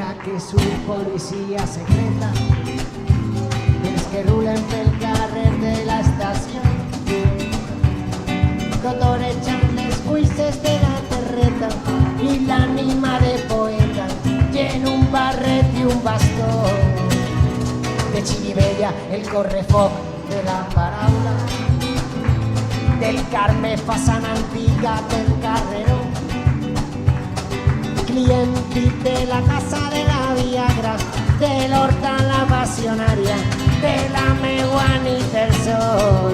Chivella, que és un policia secreta dels que rulen pel carrer de l'estació, totorejant les cuisses de la terreta i l'ànima de poeta i en un barret i un bastó. De Chirivella, el correfoc de la paraula, del Carme façana antiga del Carreró, client de la casa de la Viagra, de l'Horta la passionària, de la meua nit del sol,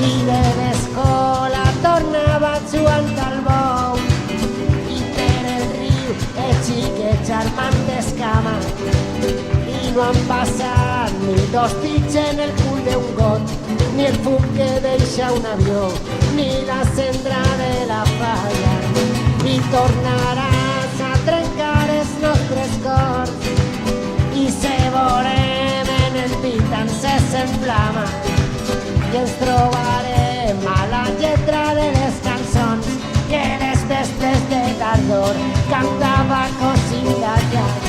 i de l'escola tornava jugant al bou, i per el riu el xiquet Germán d'escama, i no han passat ni 2 dits en el cul d'un got, ni el fum que deixa un avió, ni la cendra de la falla, i tornaràs a trencar els nostres cors, i se veurem en el pit en ses en flama, i ens trobarem a la lletra de les cançons que les festes de tardor cantava Cosita Clara.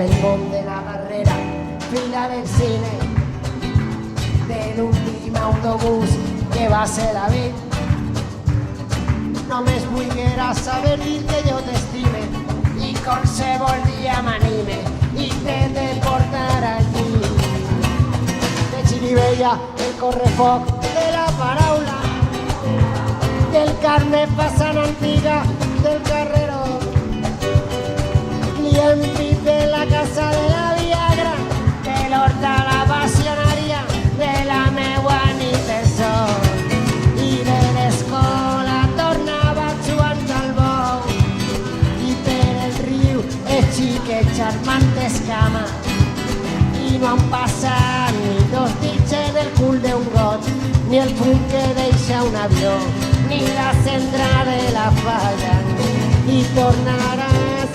El món de la barrera, fila del cine, de l'últim autobús que va ser a Vic. Només volguera saber dir que jo t'estime i qualsevol dia m'anime i t'he de portar aquí. De Chirivella, el correfoc de la paraula, del Carme façana antiga del Carreró, client de la casa de la Viagra, de l'Horta la passionària, de la meua nit del sol, i de l'escola tornava jugant al bou, i per el riu el xiquet Germán d'escama, i no han passat ni 2 dits en el cul d'un got, ni el fum que deixa un avió, ni la cendra de la falla, i tornaràs